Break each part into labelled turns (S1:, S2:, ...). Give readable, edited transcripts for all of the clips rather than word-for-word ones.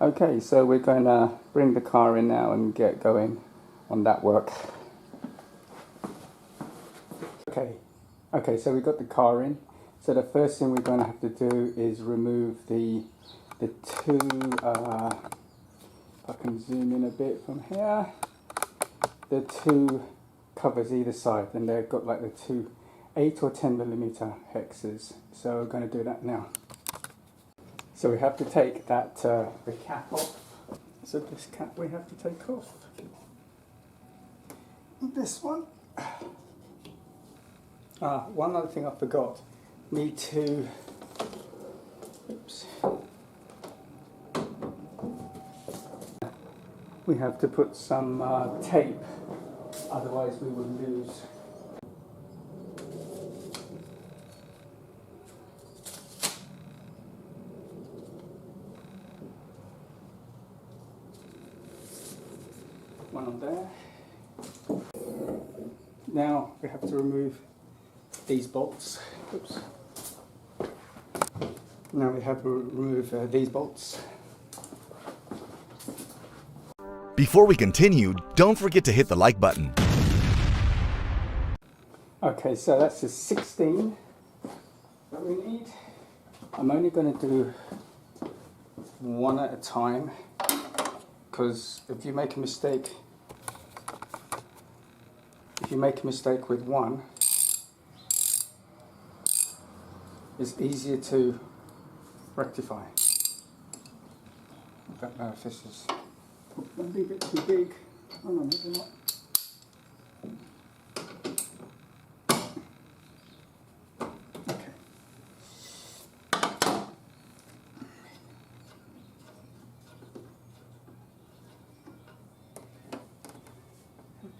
S1: Okay, so we're going to bring the car in now and get going on that work. Okay, so we got the car in. So the first thing we're going to have to do is remove the two, if I can zoom in a bit from here, the two covers either side, and they've got like the two 8 or 10 millimeter hexes. So we're going to do that now. So we have to take that the cap off. So this cap we have to take off. This one. One other thing I forgot. Need to. Oops. We have to put some tape, otherwise we will lose. One on there. Now we have to remove these bolts. Oops. Now we have to remove these bolts.
S2: Before we continue, don't forget to hit the like button.
S1: Okay, so that's the 16 that we need. I'm only going to do one at a time, because if you make a mistake with one, it's easier to rectify. I don't know if this is maybe a bit too big. Oh no, maybe not.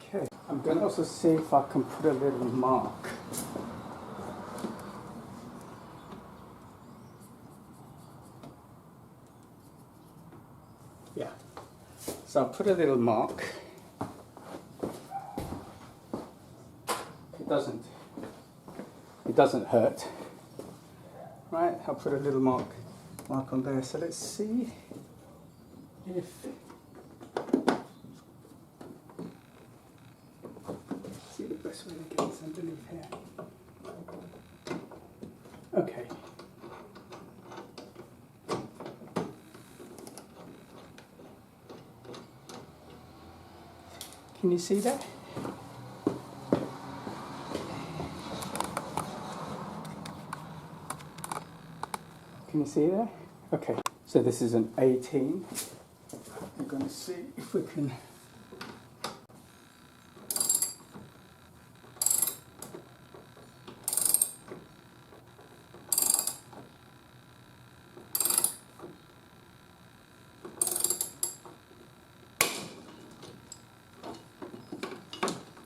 S1: Okay, I'm going to also see if I can put a little mark. Yeah, so I'll put a little mark. It doesn't hurt. Right, I'll put a little mark on there. So let's see if the best way to get this underneath here. Okay. Can you see that? Can you see there? Okay, so this is an 18. We're going to see if we can.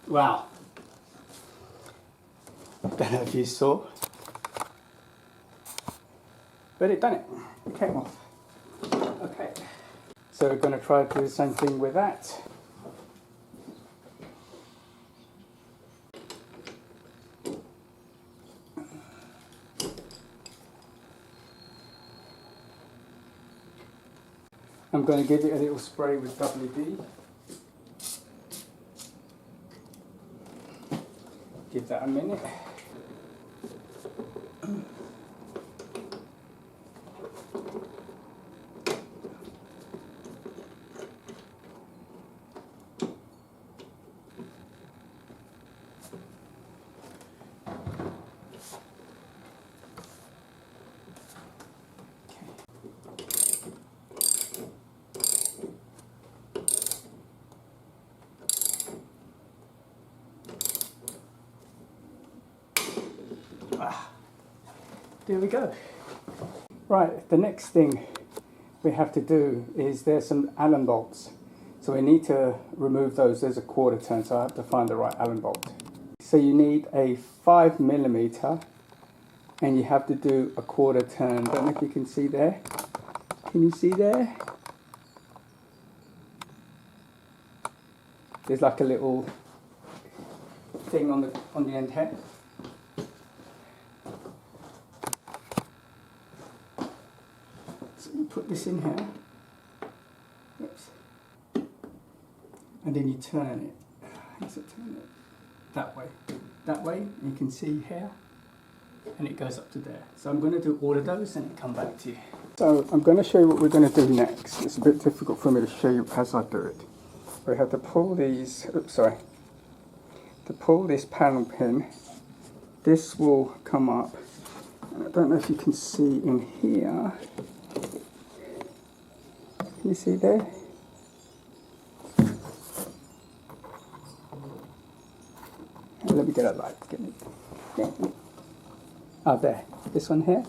S1: Wow. Don't know if you saw, but it done it. It came off. Okay. So we're going to try to do the same thing with that. I'm going to give it a little spray with WD. Give that a minute. There we go. Right, the next thing we have to do is there's some Allen bolts. So we need to remove those. There's a quarter turn, so I have to find the right Allen bolt. So you need a 5 millimeter, and you have to do a quarter turn. Don't know if you can see there. Can you see there? There's like a little thing on the end here. So you put this in here. and then you turn it. How does it turn it? That way. That way, and you can see here, and it goes up to there. So I'm going to do all of those and then come back to you. So I'm going to show you what we're going to do next. It's a bit difficult for me to show you as I do it. We have to pull these, to pull this panel pin. This will come up, and I don't know if you can see in here. Can you see there? Let me get a light. There. This one here.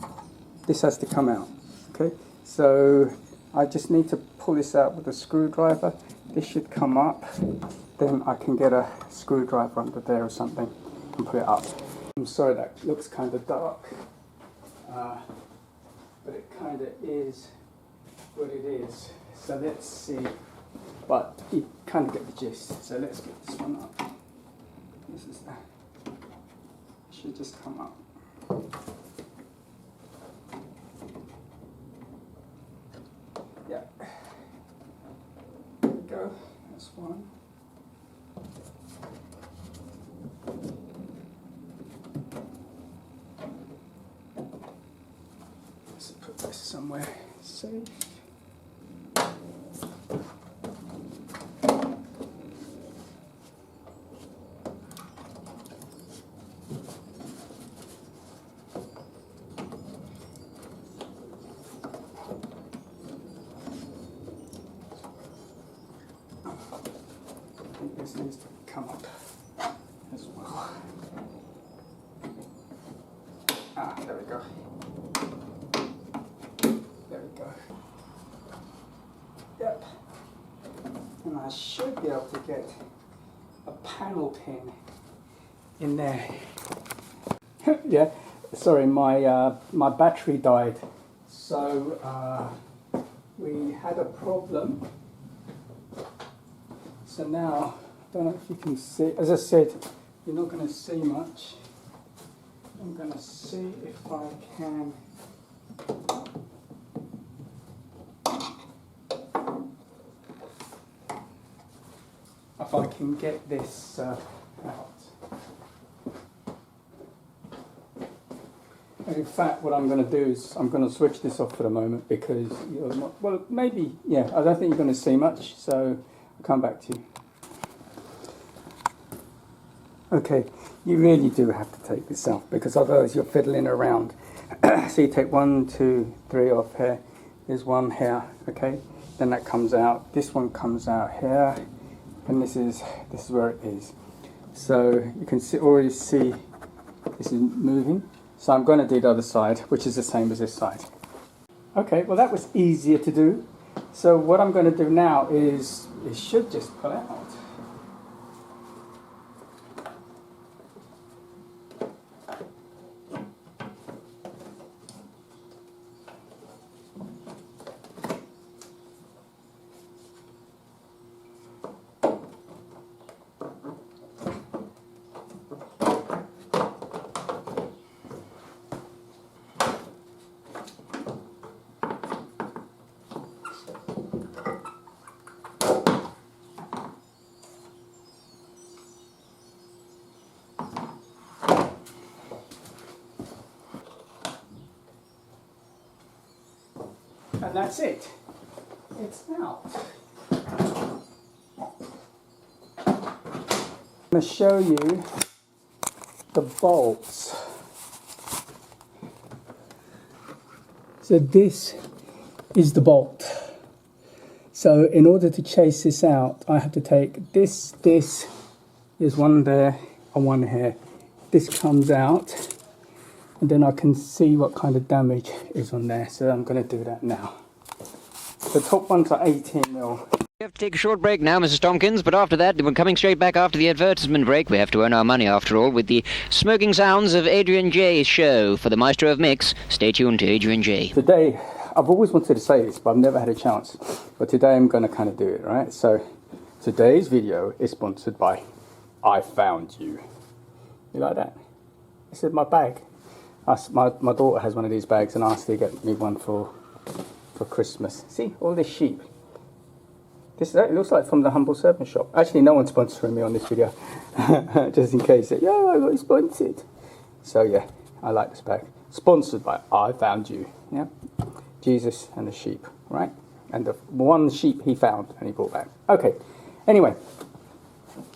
S1: This has to come out. Okay. So I just need to pull this out with a screwdriver. This should come up. Then I can get a screwdriver under there or something and put it up. I'm sorry that looks kind of dark, but it kind of is what it is. So let's see. But you kind of get the gist. So let's get this one up. This is that. It should just come up. Yeah. There we go. That's one. Let's put this somewhere safe. This needs to come up as well. There we go. There we go. Yep. And I should be able to get a panel pin in there. Yeah. Sorry, my battery died, so we had a problem. So now, I don't know if you can see, as I said, you're not going to see much. I'm going to see if I can get this out. And in fact, what I'm going to do is I'm going to switch this off for the moment because, well, maybe, yeah, I don't think you're going to see much, so I'll come back to you. Okay, you really do have to take this off because otherwise you're fiddling around. So you take 1, 2, 3 off here. There's one here, okay? Then that comes out. This one comes out here, and this is where it is. So you can already see this is moving. So I'm going to do the other side, which is the same as this side. Okay, well that was easier to do. So what I'm going to do now is it should just pull out. And that's it. It's out. I'm going to show you the bolts. So this is the bolt. So in order to chase this out, I have to take this is one there and one here. This comes out, and then I can see what kind of damage is on there. So I'm going to do that now. The top ones are 18mm.
S3: We have to take a short break now, Mrs. Tompkins, but after that, we're coming straight back after the advertisement break. We have to earn our money, after all, with the smoking sounds of Adrian J's show. For the Maestro of Mix, stay tuned to Adrian J.
S1: Today, I've always wanted to say this, but I've never had a chance. But today I'm going to kind of do it, right? So today's video is sponsored by I Found You. You like that? This is my bag. My daughter has one of these bags and asked her to get me one for Christmas. See, all this sheep. It looks like from the Humble Servant shop. Actually, no one's sponsoring me on this video, just in case. Yeah, I got sponsored. So yeah, I like this bag. Sponsored by I Found You. Yeah, Jesus and the sheep, right? And the one sheep he found and he brought back. Okay. Anyway,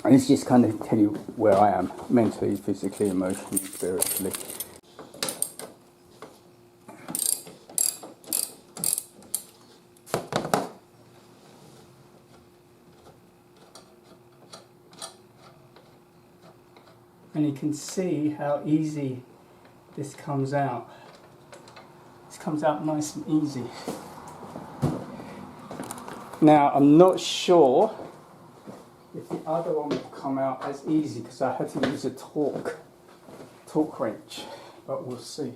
S1: and it's just kind of tell you where I am mentally, physically, emotionally, spiritually. And you can see how easy this comes out. This comes out nice and easy. Now, I'm not sure if the other one will come out as easy because I had to use a torque wrench, but we'll see.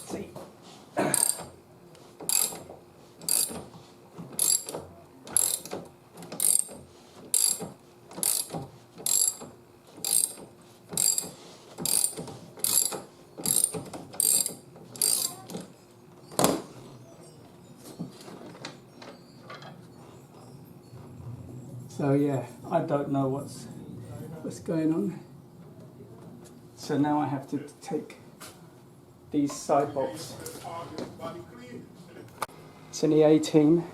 S1: See. So yeah, I don't know what's going on. So now I have to take these side bolts. It's an E18.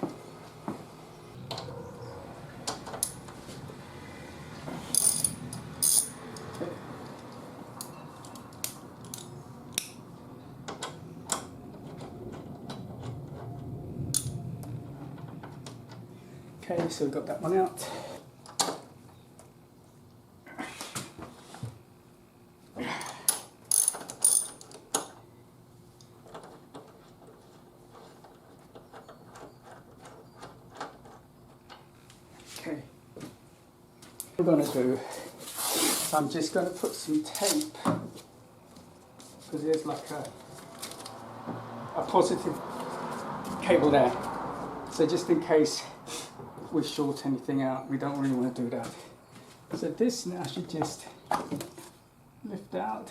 S1: Okay, so we've got that one out. Okay, what I'm going to do is I'm just going to put some tape, because there's like a positive cable there. So just in case we short anything out, we don't really want to do that. So this now should just lift out.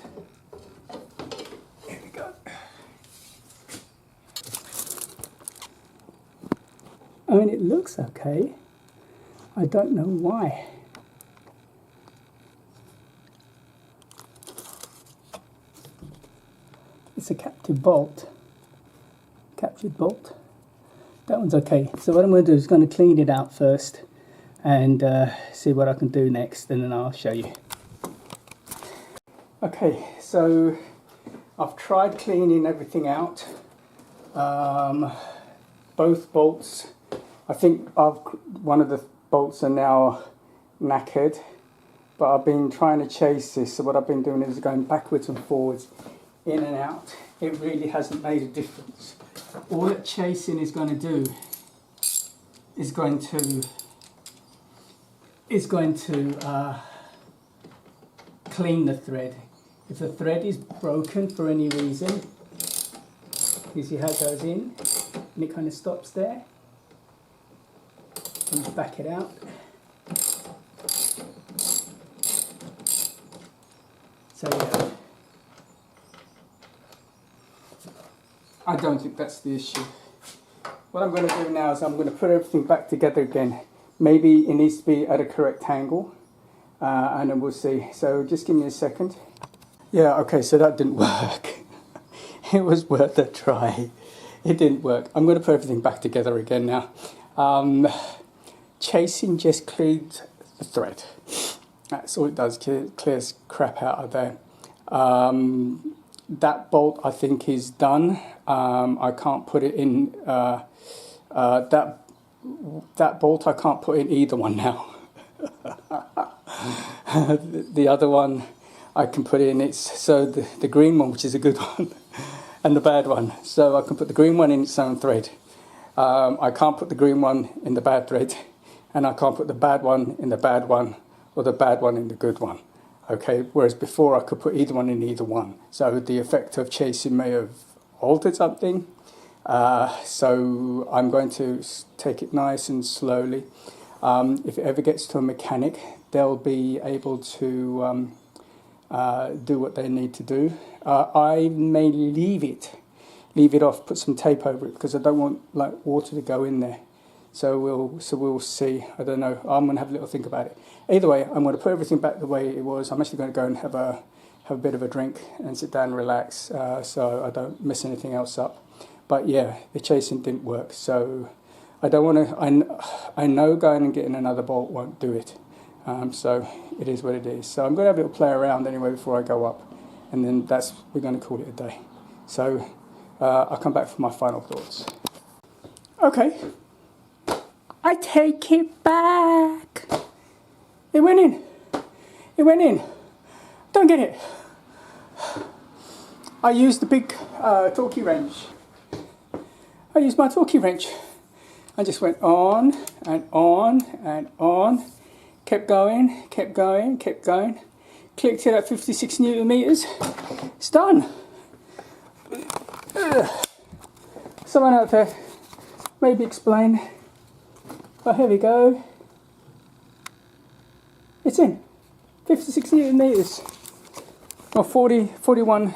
S1: Here we go. I mean, it looks okay. I don't know why. It's a captured bolt. That one's okay. So what I'm going to do is going to clean it out first and see what I can do next, and then I'll show you. Okay, so I've tried cleaning everything out. Both bolts, I think one of the bolts are now knackered, but I've been trying to chase this. So what I've been doing is going backwards and forwards, in and out. It really hasn't made a difference. All that chasing is going to do is going to clean the thread. If the thread is broken for any reason, you see how it goes in and it kind of stops there. And just back it out. So yeah, I don't think that's the issue. What I'm going to do now is I'm going to put everything back together again. Maybe it needs to be at a correct angle, and then we'll see. So just give me a second. Yeah, okay, so that didn't work. It was worth a try. It didn't work. I'm going to put everything back together again now. Chasing just cleans the thread. That's all it does, clears crap out of there. That bolt I think is done. I can't put it in, that bolt I can't put in either one now. The other one I can put in, the green one, which is a good one, and the bad one. So I can put the green one in its own thread. I can't put the green one in the bad thread, and I can't put the bad one in the bad one, or the bad one in the good one. Okay, whereas before I could put either one in either one. So the effect of chasing may have altered something. So I'm going to take it nice and slowly. If it ever gets to a mechanic, they'll be able to do what they need to do. I may leave it off, put some tape over it, because I don't want like water to go in there. So we'll see. I don't know. I'm going to have a little think about it. Either way, I'm going to put everything back the way it was. I'm actually going to go and have a bit of a drink and sit down and relax, so I don't mess anything else up. But yeah, the chasing didn't work, so I don't want to. I know going and getting another bolt won't do it. So it is what it is. So I'm going to have a little play around anyway before I go up, and then we're going to call it a day. So I'll come back for my final thoughts. Okay, I take it back. It went in. It went in. Don't get it. I used the big torquey wrench. I used my torquey wrench. I just went on and on and on. Kept going, kept going, kept going. Clicked it at 56 Newton meters. It's done. Someone out there maybe explain. But here we go. It's in. 56 Newton meters. Or 41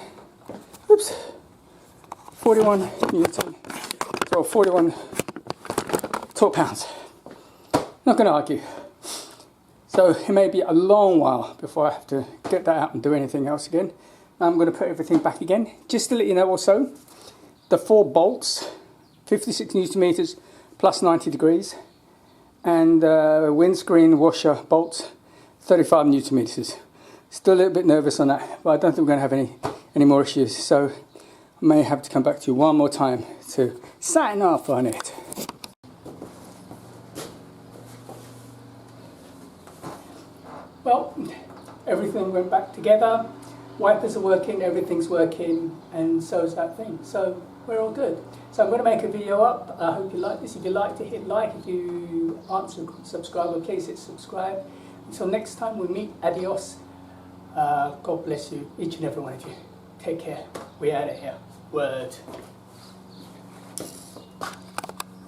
S1: Newton. So 41 torque pounds. Not going to argue. So it may be a long while before I have to get that out and do anything else again. Now I'm going to put everything back again. Just to let you know also, the 4 bolts, 56 Newton meters plus 90 degrees, and windscreen washer bolts, 35 Newton meters. Still a little bit nervous on that, but I don't think we're going to have any more issues. So I may have to come back to you one more time to sign off on it. Well, everything went back together. Wipers are working, everything's working, and so is that thing. So we're all good. So I'm going to make a video up. I hope you like this. If you liked it, hit like. If you aren't a subscriber, please hit subscribe. Until next time we meet, adios. God bless you, each and every one of you. Take care. We're out of here. Word.